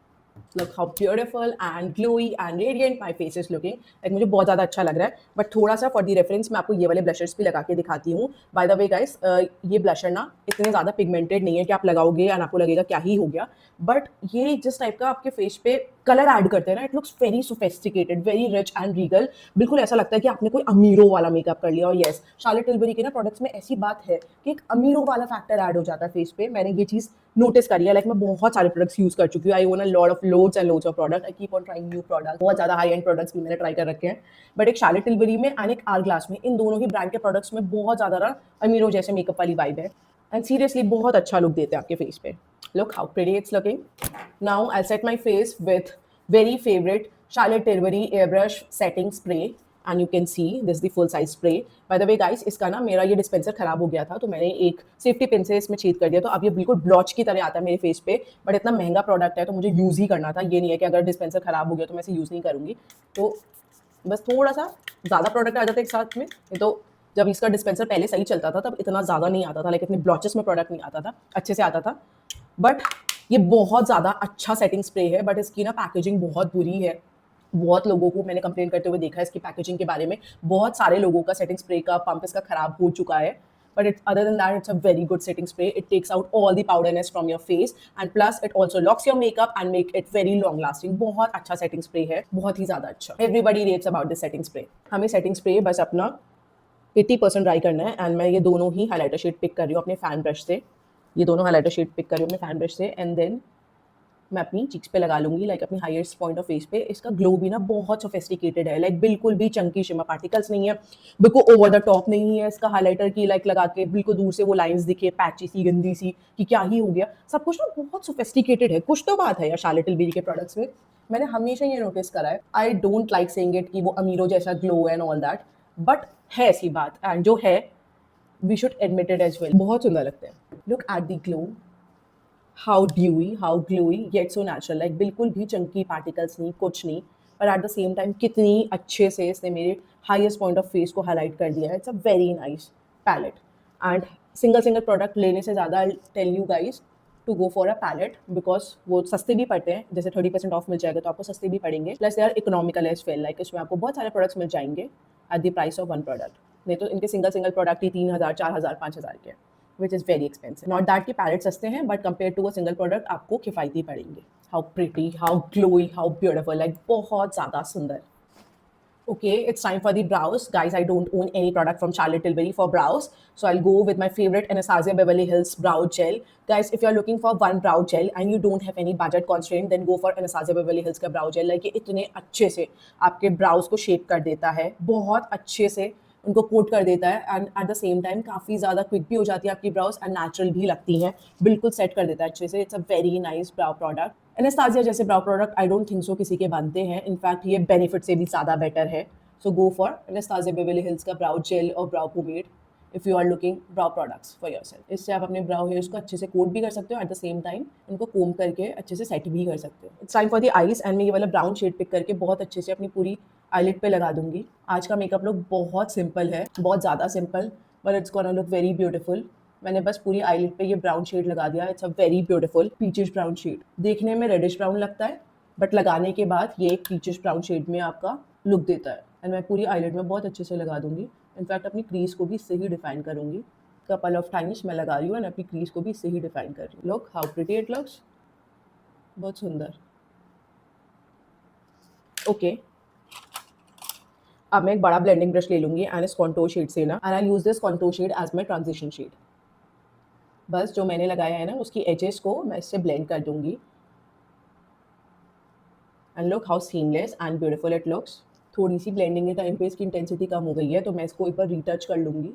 Look how beautiful and glowy and radiant my face is looking. Like मुझे बहुत ज़्यादा अच्छा लग रहा है, बट थोड़ा सा फॉर दी रेफरेंस मैं आपको ये वाले ब्लशर्स भी लगा के दिखाती हूँ। बाय द वे गाइस, ये ब्लशर ना इतने ज़्यादा पिगमेंटेड नहीं है कि आप लगाओगे और आपको लगेगा क्या ही हो गया, बट ये जिस टाइप का आपके फेस पे कलर ऐड करते हैं ना, it looks very sophisticated, very rich and Regal. बिल्कुल ऐसा लगता है कि आपने कोई अमीरों वाला मेकअप कर लिया। और येस, शार्लेट टिल्बरी के ना प्रोडक्ट्स में ऐसी बात है कि एक अमीरों वाला फैक्टर ऐड हो जाता है फेस पे। मैंने ये चीज़ नोटिस करी है। लाइक मैं बहुत सारे प्रोडक्ट्स यूज कर चुकी हूँ। I own a lot of loads and loads of product. I keep on trying new product. बहुत ज़्यादा हाई एंड प्रोडक्ट्स भी मैंने ट्राई कर रखे हैं, बट एक शार्लेट टिल्बरी में एंड एक आर ग्लास में, इन दोनों ही ब्रांड के प्रोडक्ट्स में बहुत ज़्यादा ना अमीरों जैसे मेकअप वाली वाइब है एंड सीरियसली बहुत अच्छा लुक देते हैं आपके फेस पे। Look how pretty it's looking. Now I'll set my face with very favorite Charlotte Tilbury airbrush setting spray and you can see this is the full size spray. By the way guys, इसका ना मेरा ये dispenser खराब हो गया था तो मैंने एक सेफ्टी पिन से इसमें छेद कर दिया, तो अब ये बिल्कुल ब्लॉच की तरह आता है मेरे फेस पे। बट इतना महंगा प्रोडक्ट है तो मुझे यूज़ ही करना था। ये नहीं है कि अगर डिस्पेंसर खराब हो गया तो मैं इसे यूज़ नहीं करूँगी। तो बस थोड़ा सा ज़्यादा प्रोडक्ट आ जाता है एक साथ में। ये तो जब इसका डिस्पेंसर पहले सही चलता था तब इतना ज़्यादा नहीं आता था, लाइक इतने ब्लॉचेस में प्रोडक्ट नहीं आता था, अच्छे से आता था। बट ये बहुत ज़्यादा अच्छा सेटिंग स्प्रे है, बट इसकी ना पैकेजिंग बहुत बुरी है। बहुत लोगों को मैंने कंप्लेन करते हुए देखा है इसकी पैकेजिंग के बारे में। बहुत सारे लोगों का सेटिंग स्प्रे का पंप इसका खराब हो चुका है, but it other than that it's a very good setting spray. It takes out all the powderness from your face and plus it also locks your makeup and make it very long lasting. बहुत अच्छा setting spray है, बहुत ही ज़्यादा अच्छा। Everybody rates about this setting spray. हमें setting spray बस अपना 80% ड्राई करना है एंड मैं ये दोनों ही हाइलाइटर शेड पिक कर रही हूँ अपने फैन ब्रश से। ये दोनों हाइलाइटर शेड पिक कर रही हूँ अपने फैन ब्रश से एंड देन मैं अपनी चीक्स पे लगा लूँगी, लाइक अपनी हाईएस्ट पॉइंट ऑफ फेस पे। इसका ग्लो भी ना बहुत सोफिस्टिकेटेड है, लाइक बिल्कुल भी चंकी शिमर पार्टिकल्स नहीं है, बिल्कुल ओवर द टॉप नहीं है इसका हाइलाइटर की लाइक लगा के बिल्कुल दूर से वो लाइंस दिखे पैची सी गंदी सी कि क्या ही हो गया। सब कुछ ना बहुत सोफिस्टिकेटेड है। कुछ तो बात है यार शार्लेट टिल्बरी के प्रोडक्ट्स में, मैंने हमेशा ये नोटिस करा है। I don't like saying it कि वो अमीरों जैसा glow and all that, but है ऐसी बात एंड जो है we should admit it as well. बहुत सुंदर लगते हैं। Look at the glow, how dewy, how glowy, yet so natural. Like बिल्कुल भी चंकी पार्टिकल्स नहीं, कुछ नहीं, पर एट द सेम टाइम कितनी अच्छे से इसने मेरे हाईएस्ट पॉइंट ऑफ फेस को हाईलाइट कर दिया है। It's a very nice palette and single product लेने से ज़्यादा I tell you guys to go for a palette, because वो सस्ते भी पड़ते हैं। जैसे 30% ऑफ मिल जाएगा तो आपको सस्ते भी पड़ेंगे, plus they are economical as well. Like इसमें आपको बहुत सारे प्रोडक्ट्स मिल जाएंगे at the price of one product. नहीं तो इनके सिंगल प्रोडक्ट ही 3000, 4000, 5000 के, which is very expensive. Not that कि पैलेट सस्ते हैं, but compare to a single product आपको किफ़ायती पड़ेंगे। How pretty, how glowy, how beautiful, like बहुत ज़्यादा सुंदर। Okay, it's time for the brows. Guys, I don't own any product from Charlotte Tilbury for brows. So I'll go with my favorite Anastasia Beverly Hills brow gel. Guys, if you're looking for one brow gel and you don't have any budget constraint, then go for Anastasia Beverly Hills का brow gel. Like ये इतने अच्छे से आपके brows को shape कर देता है, बहुत अच्छे से उनको कोट कर देता है and at the same time काफ़ी ज़्यादा क्विक भी हो जाती है आपकी ब्राउज एंड नेचुरल भी लगती हैं, बिल्कुल सेट कर देता है अच्छे से। It's a very nice brow product. Anastasia जैसे brow product I don't think so किसी के बनते हैं, इनफैक्ट ये बेनिफिट से भी ज़्यादा बेटर है। So go for Anastasia Beverly Hills का ब्राउ जेल और brow pomade if you are looking brow products for yourself. इससे आप अपने ब्राउ हेयर्स को अच्छे से कोट भी कर सकते हो, एट द सेम टाइम उनको कोम करके अच्छे से सेट भी कर सकते हो। It's time for the eyes and मैं ये वाला ब्राउन शेड पिक करके बहुत अच्छे से अपनी पूरी आईलिड पे लगा दूंगी। आज का मेकअप लुक बहुत सिंपल है, बहुत ज़्यादा simple, but it's gonna look very beautiful. मैंने बस पूरी आईलिड पे ये ब्राउन शेड लगा दिया। It's a very beautiful peachish brown shade. देखने में रेडिश ब्राउन लगता है, बट लगाने के बाद ये एक पीचिश ब्राउन शेड में आपका लुक देता है। एंड मैं पूरी आईलिड में बहुत अच्छे से लगा दूंगी। इनफैक्ट अपनी क्रीज को भी इससे ही डिफाइन करूंगी। कपल ऑफ टाइम्स मैं लगा रही हूँ एंड अपनी क्रीज को भी इससे ही डिफाइन कर रही हूँ। Look how pretty it looks, बहुत सुंदर। ओके, अब मैं एक बड़ा ब्लेंडिंग ब्रश ले लूँगी एंड इस कॉन्टोर शेड से ना, and I use this contour shade as my transition shade. बस जो मैंने लगाया है ना उसकी एजेस को मैं इससे ब्लेंड कर दूंगी and look how seamless and beautiful it looks. थोड़ी सी ब्लेंडिंग के टाइम पे इसकी इंटेंसिटी कम हो गई है तो मैं इसको एक बार रीटच कर लूँगी।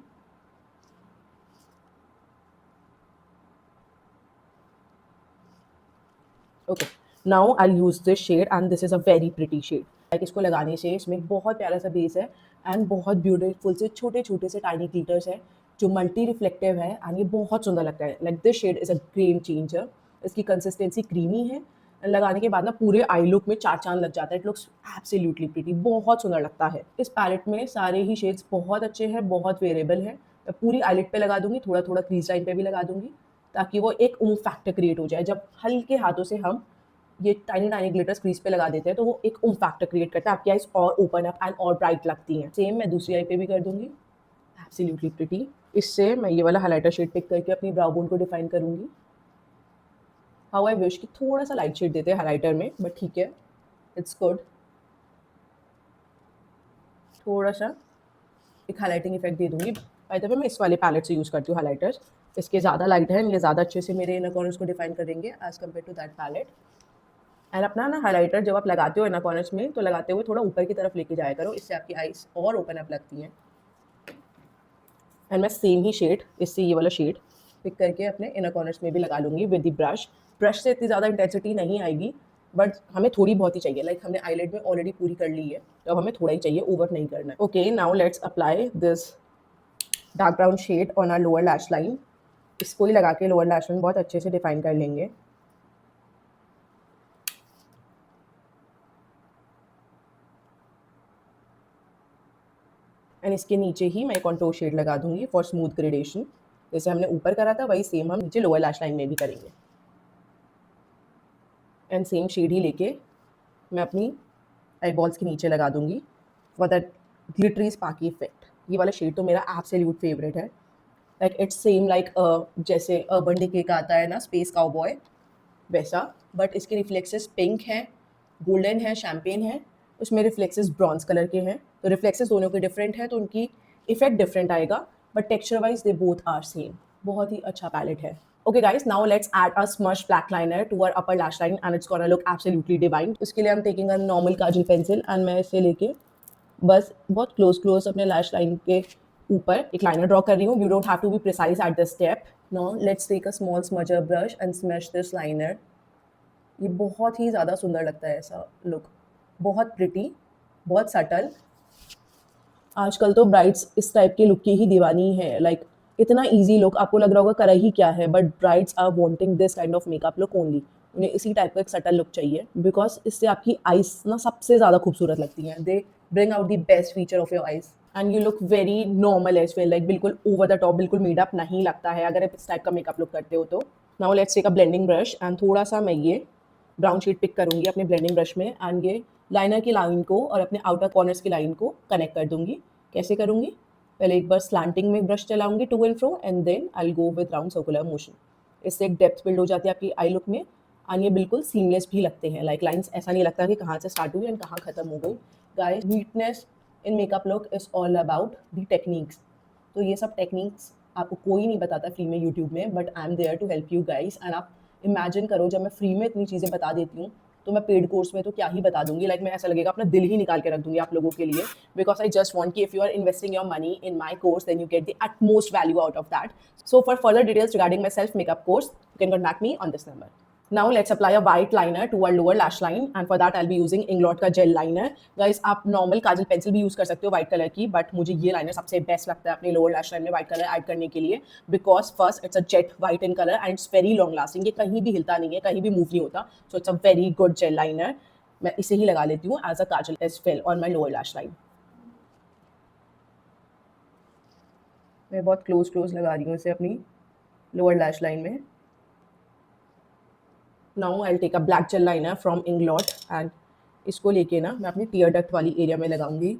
Okay, now I use this shade and this is a very pretty shade. Like इसको लगाने से इसमें बहुत प्यारा सा बेस है एंड बहुत ब्यूटीफुल से छोटे छोटे से टाइनी ग्लिटर्स है जो मल्टी रिफ्लेक्टिव है एंड ये बहुत सुंदर लगता है। Like this shade is a game changer. इसकी कंसिस्टेंसी क्रीमी है, लगाने के बाद ना पूरे आई लुक में चार चांद लग जाता है। इट लुक्स एब्सोल्युटली प्रिटी, बहुत सुंदर लगता है। इस पैलेट में सारे ही शेड्स बहुत अच्छे हैं, बहुत वेरिएबल है। मैं पूरी आईलिड पे लगा दूंगी, थोड़ा थोड़ा क्रीज लाइन पे भी लगा दूंगी ताकि वो एक ऊम्फ फैक्टर क्रिएट हो जाए। जब हल्के हाथों से हम ये टाइनी टाइनी ग्लिटर्स क्रीज पे लगा देते हैं तो वो एक ऊम्फ फैक्टर क्रिएट करता है, आपकी आईज और ओपन अप एंड और ब्राइट लगती हैं। सेम मैं दूसरी आई पे भी कर दूंगी, एब्सोल्युटली प्रिटी। इससे मैं ये वाला हाइलाइटर शेड पिक करके अपनी ब्राउ बोन को डिफाइन करूंगी। हाउ आई विश कि थोड़ा सा लाइट शेड देते हैं हाइलाइटर में, बट ठीक है, इट्स गुड। थोड़ा सा एक हाइलाइटिंग इफेक्ट दे दूंगी। बाय द वे मैं इस वाले पैलेट से यूज़ करती हूँ हाइलाइटर्स, इसके ज़्यादा लाइट है, ये ज़्यादा अच्छे से मेरे इनर कॉर्नर्स को डिफाइन करेंगे as compare to that palette. And अपना ना हाइलाइटर जब आप लगाते हो इनर कॉर्नर्स में तो लगाते हुए थोड़ा ऊपर की तरफ लेके जाया करो, इससे आपकी आईज और ओपन अप लगती हैं। एंड मैं सेम ही शेड, इससे ये वाला शेड पिक करके अपने इनर कॉर्नर्स में भी लगा लूँगी विद द ब्रश। ब्रश से इतनी ज़्यादा इंटेंसिटी नहीं आएगी बट हमें थोड़ी बहुत ही चाहिए। लाइक हमने आईलाइड में ऑलरेडी पूरी कर ली है तो अब हमें थोड़ा ही चाहिए, ओवर नहीं करना है। Okay, now let's apply this dark brown shade on our lower lash line. इसको ही लगा के लोअर लैश लाइन बहुत अच्छे से डिफाइन कर लेंगे। एंड इसके नीचे ही मैं कॉन्टोर शेड लगा दूंगी फॉर स्मूथ ग्रेडेशन। जैसे हमने ऊपर करा था वही सेम हम नीचे लोअर लैश लाइन में भी करेंगे। एंड सेम शेड ही लेके मैं अपनी आई बॉल्स के नीचे लगा दूंगी for that glittery Sparky effect. ये वाला शेड तो मेरा एब्सोल्यूट फेवरेट है। लाइक इट्स सेम लाइक जैसे अर्बन डिके का आता है ना स्पेस काउबॉय वैसा, बट इसके रिफ्लेक्सेस पिंक हैं, गोल्डन है, शैम्पेन है, उसमें रिफ्लेक्सेस ब्रॉन्ज कलर के हैं। तो रिफ्लेक्सेस दोनों के डिफरेंट है तो उनकी इफेक्ट डिफरेंट आएगा, but texture wise they both are same. बहुत ही अच्छा पैलेट है। Okay guys, now let's add a smudged black liner to our upper lash line and it's gonna look absolutely divine. इसके लिए I'm taking a normal Kajal pencil and मैं इसे लेके बस बहुत क्लोज अपने लैश लाइन के ऊपर एक लाइनर ड्रॉ कर रही हूँ। You don't have to be precise at this step. Now let's take a small smudger brush and smudge this liner. ये बहुत ही ज़्यादा सुंदर लगता है ऐसा लुक, बहुत प्रिटी, बहुत सटल। आजकल तो ब्राइड्स इस टाइप के लुक की ही दीवानी है। लाइक इतना इजी लुक, आपको लग रहा होगा करा ही क्या है, but brides are wanting this kind of makeup look only. उन्हें इसी टाइप का एक सटल लुक चाहिए बिकॉज इससे आपकी आईज ना सबसे ज़्यादा खूबसूरत लगती हैं। They bring out the best feature of your eyes and you look very normal as well. Like बिल्कुल ओवर द टॉप, बिल्कुल मेडअप नहीं लगता है अगर आप इस टाइप का मेकअप लुक करते हो तो। Now let's take a blending brush and थोड़ा सा मैं ये ब्राउन शेड पिक करूँगी अपने ब्लेंडिंग ब्रश में एंड ये लाइनर की लाइन को और अपने आउटर कॉर्नर्स की लाइन को कनेक्ट कर दूँगी। कैसे करूँगी? पहले एक बार स्लैंटिंग में ब्रश चलाऊंगी to and fro and then I will go with round circular motion. इससे एक डेप्थ बिल्ड हो जाती है आपकी आई लुक में एंड ये बिल्कुल सीमलेस भी लगते हैं। लाइक लाइंस ऐसा नहीं लगता कि कहाँ से स्टार्ट हुई एंड कहाँ खत्म हो गई। Guys, neatness in makeup look is all about the techniques. तो ये सब टेक्निक्स आपको कोई नहीं बताता फ्री में यूट्यूब में, but I am there to help you guys. And आप इमेजिन करो जब मैं फ्री में इतनी चीज़ें बता देती हूँ तो मैं पेड कोर्स में तो क्या ही बता दूंगी। लाइक मैं ऐसा लगेगा अपना दिल ही निकाल के रख दूंगी आप लोगों के लिए, बिकॉज आई जस्ट वॉन्ट कि if you are investing your money in my course then you get the utmost value out of that. So for further details regarding my self makeup course, you can contact me on this number. Now let's apply a white liner to our lower lash line and for that I'll be using Inglot का gel liner. Guys, आप normal काजल pencil भी use कर सकते हो white colour की, but मुझे ये liner सबसे बेस्ट लगता है अपने लोअर लैश लाइन में white कलर ऐड करने के लिए, because first it's a jet white in color and it's very long lasting. ये कहीं भी हिलता नहीं है, कहीं भी मूव नहीं होता, so it's a very good gel liner. मैं इसे ही लगा लेती हूँ as a kajal as well on my lower lash line. मैं बहुत क्लोज लगा रही हूँ इसे अपनी लोअर लैश लाइन में। Now I will take a black gel liner from Inglot and इसको लेके ना मैं अपनी टीयर डक्ट वाली एरिया में लगाऊंगी।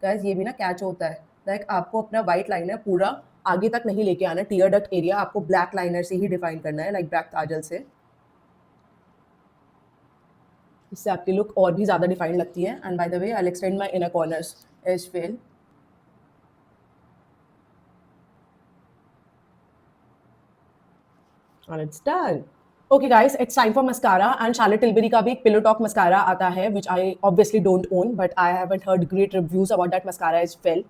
गाइस, ये भी ना कैच होता है, लाइक आपको अपना वाइट लाइनर पूरा आगे तक नहीं लेके आना। टीयर डक्ट एरिया आपको ब्लैक लाइनर से ही डिफाइन करना है, लाइक ब्लैक काजल से। इससे आपकी लुक और भी ज़्यादा डिफाइंड लगती है। And by the way I will extend my inner corners as well. And it's done. Okay guys, it's time for mascara and Charlotte Tilbury का भी एक Pillow Talk mascara आता है which I obviously don't own but I haven't heard great reviews about that mascara as well.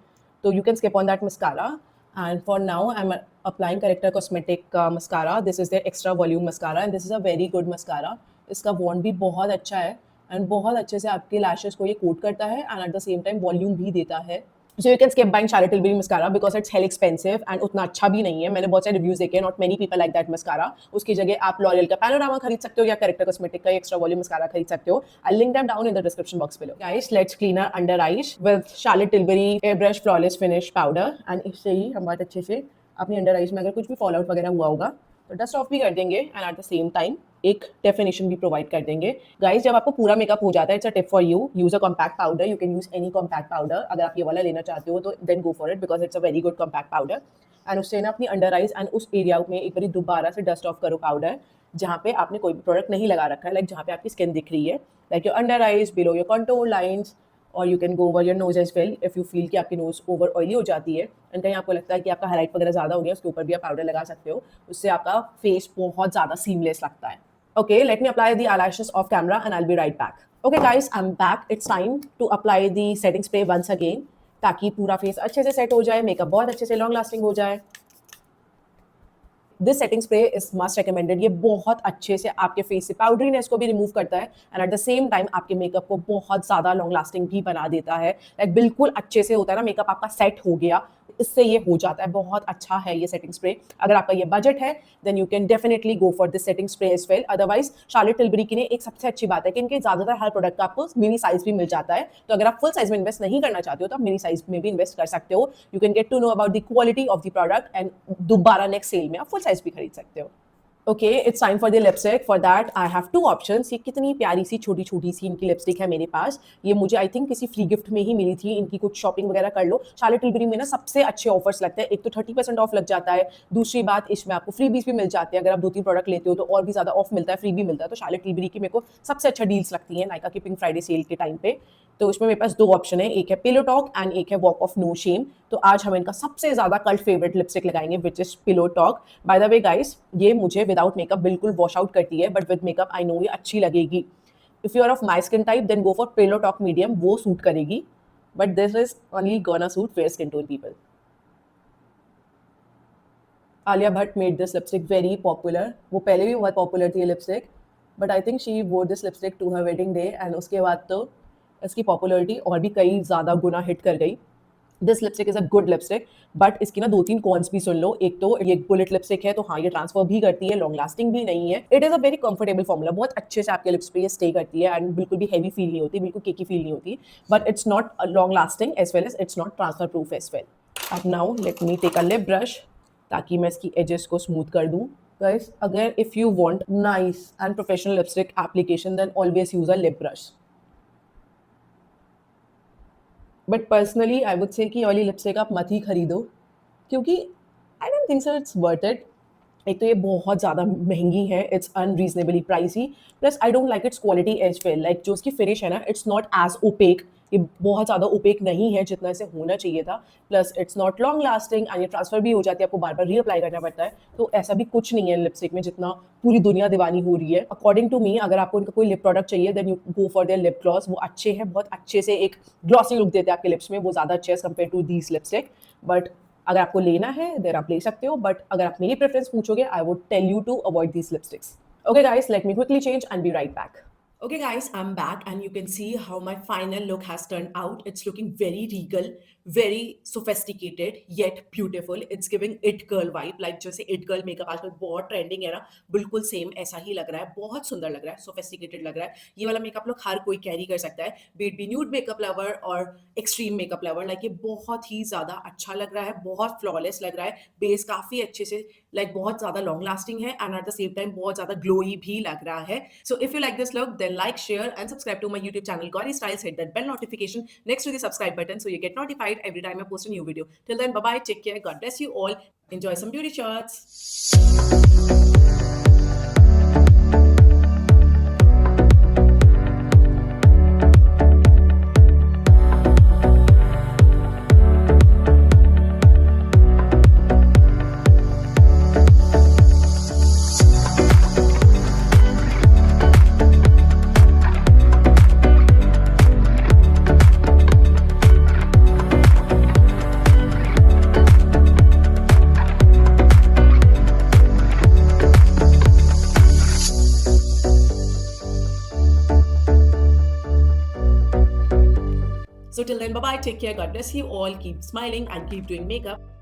So you can skip on that mascara. And for now I'm applying Character Cosmetic mascara. This is their extra volume mascara and this is a very good mascara. इसका wand भी बहुत अच्छा है and बहुत अच्छे से आपके lashes को ये coat करता है and at the same time volume भी देता है। So you can skip buying Charlotte Tilbury mascara because it's hell expensive and उतना अच्छा भी नहीं है। मैंने बहुत सारे रिव्यूज देखे, not many people like that mascara. उसकी जगह आप L'Oreal का Panorama खरीद सकते हो या Character Cosmetic का extra volume mascara खरीद सकते हो। I'll link them down in the description box below. Guys, let's clean our under eyes with Charlotte Tilbury Airbrush Flawless Finish Powder and इससे ही हम बहुत अच्छे से अपनी अंडर आइज में अगर कुछ भी फॉल आउट वगैरह हुआ होगा तो डस्ट ऑफ भी कर देंगे and at the same time एक डेफिनेशन भी प्रोवाइड कर देंगे। गाइस, जब आपको पूरा मेकअप हो जाता है, it's a tip for you, use a compact powder. You can use any compact powder. अगर आप ये वाला लेना चाहते हो तो then go for it because it's a very good compact powder. And उससे ना अपनी अंडर आइज एंड उस एरिया में एक बार दोबारा से डस्ट ऑफ करो पाउडर जहाँ पे आपने कोई भी प्रोडक्ट नहीं लगा रखा है, लाइक जहाँ पे आपकी स्किन दिख रही है, like your under eyes, below your contour lines, और you can go over your nose as well if you feel कि आपकी नोज ओवर ऑयली हो जाती है एंड कहीं आपको लगता है कि आपका हाईलाइट वगैरह ज़्यादा हो गया, उसके ऊपर भी आप पाउडर लगा सकते हो। उससे आपका फेस बहुत ज़्यादा सीमलेस लगता है। Okay, let me apply the eyelashes off camera and I'll be right back. Okay guys, I'm back. It's time to apply the setting spray once again ताकि पूरा फेस अच्छे से सेट हो जाए, मेकअप बहुत अच्छे से लॉन्ग लास्टिंग हो जाए। This setting spray is must recommended. ये बहुत अच्छे से आपके फेस से पाउडरीनेस को भी रिमूव करता है and at the same time आपके मेकअप को बहुत ज़्यादा लॉन्ग लास्टिंग भी बना देता है। लाइक बिल्कुल अच्छे से होता है ना, मेकअप आपका सेट हो गया, इससे ये हो जाता है। बहुत अच्छा है ये सेटिंग स्प्रे। अगर आपका ये बजट है then you can definitely go for this setting spray as well. Otherwise Charlotte Tilbury की ने एक सबसे अच्छी बात है कि इनके ज़्यादातर हर प्रोडक्ट का आपको मिनी साइज भी मिल जाता है। तो अगर आप फुल साइज में इन्वेस्ट नहीं करना चाहते हो तो आप मिनी साइज में भी इन्वेस्ट कर सकते हो। You can get to know about the quality of the product and दोबारा नेक्स्ट सेल में आप फुल साइज भी खरीद सकते हो। Okay, it's time for the lipstick. For that I have two options. ये कितनी प्यारी सी छोटी छोटी सी इनकी लिपस्टिक है मेरे पास। ये मुझे आई थिंक किसी फ्री गिफ्ट में ही मिली थी। इनकी कुछ शॉपिंग वगैरह कर लो। शार्लेट टिल्बरी में ना सबसे अच्छे ऑफर्स लगते हैं। एक तो 30% ऑफ लग जाता है, दूसरी बात इसमें आपको फ्रीबीज भी मिल जाते हैं। अगर आप 2-3 प्रोडक्ट लेते हो तो और भी ज़्यादा ऑफ मिलता है, फ्री भी मिलता है। तो शार्लेट टिल्बरी की मेरे को सबसे अच्छा डील्स लगती हैं नायका की पिंक फ्राइडे सेल के टाइम पे। तो इसमें मेरे पास 2 ऑप्शन है, एक है पिलो टॉक एंड एक है वॉक ऑफ नो शेम। तो आज हम इनका सबसे ज़्यादा कल्ट फेवरेट लिपस्टिक लगाएंगे which is pillow talk. By the way guys, ये मुझे विदाउट मेकअप बिल्कुल वॉश आउट करती है, but with makeup I know ये अच्छी लगेगी। If you are of my skin type then go for pillow talk medium, वो सूट करेगी, but this is only gonna suit fair skin tone people. Alia Bhatt made this lipstick very popular. वो पहले भी बहुत popular थी ये lipstick, but I think she wore this lipstick to her wedding day and उसके बाद तो इसकी पॉपुलरिटी और भी कई ज़्यादा गुना हिट कर गई। This lipstick is a good lipstick, but इसकी ना 2-3 कॉन्स भी सुन लो। एक तो ये बुलेट लिपस्टिक है, तो हाँ ये ट्रांसफर भी करती है, लॉन्ग लास्टिंग भी नहीं है। It is a very comfortable formula, बहुत अच्छे से आपके लिप्स पे ये स्टे करती है एंड बिल्कुल भी हैवी फील नहीं होती, बिल्कुल केकी फील नहीं होती। But it's not long lasting as well as it's not transfer proof as well. अब now let me take a lip brush ताकि मैं इसकी एजेस को स्मूथ कर दूँ। गाइस, अगर if you want nice and professional lipstick application then always use a lip brush. But personally I would say कि ये वाली लिपस्टिक आप मत ही खरीदो, क्योंकि I don't think so it's worth it. एक तो ये बहुत ज़्यादा महंगी है, it's unreasonably pricey, plus I don't like its quality as well. Like जो उसकी फिनिश है ना, इट्स नॉट एज ओपेक, ये बहुत ज़्यादा ओपेक नहीं है जितना इसे होना चाहिए था। Plus it's not long lasting and ये ट्रांसफर भी हो जाती है, आपको बार बार रीअप्लाई करना पड़ता है। तो ऐसा भी कुछ नहीं है लिपस्टिक में जितना पूरी दुनिया दीवानी हो रही है। अकॉर्डिंग टू मी, अगर आपको इनका कोई लिप प्रोडक्ट चाहिए then you go for their lip gloss. वो अच्छे हैं, बहुत अच्छे से एक ग्लॉसी लुक देते हैं आपके लिप्स में, वो ज़्यादा अच्छे हैं compare to these lipstick. But अगर आपको लेना है देन आप ले सकते हो, बट अगर आप मेरी प्रेफरेंस पूछोगे I would tell you to avoid these lipsticks. Okay guys, let me quickly change and be right back. Okay guys, I'm back and you can see how my final look has turned out. It's looking very regal, very sophisticated yet beautiful. It's giving it girl vibe, like जैसे it girl makeup आजकल बहुत trending है ना, बिल्कुल same ऐसा ही लग रहा है। बहुत सुंदर लग रहा है, सोफिस्टिकेटेड लग रहा है। ये वाला मेकअप लुक हर कोई कैरी कर सकता है, B it be nude makeup lover और एक्सट्रीम मेकअप लवर। लाइक ये बहुत ही ज़्यादा अच्छा लग रहा है, बहुत फ्लॉलेस लग रहा है। बेस काफ़ी अच्छे से लाइक बहुत ज़्यादा लॉन्ग लास्टिंग है and at the same time बहुत ज़्यादा ग्लोई भी लग रहा है. So if you like this look then like, share and subscribe to my YouTube channel Gauri styles. Hit that bell notification next to the subscribe button so you get notified every time I post a new video. Till then, bye bye, take care, God bless you all, enjoy some beauty shots. So till then, bye bye, take care, God bless you all, keep smiling and keep doing makeup.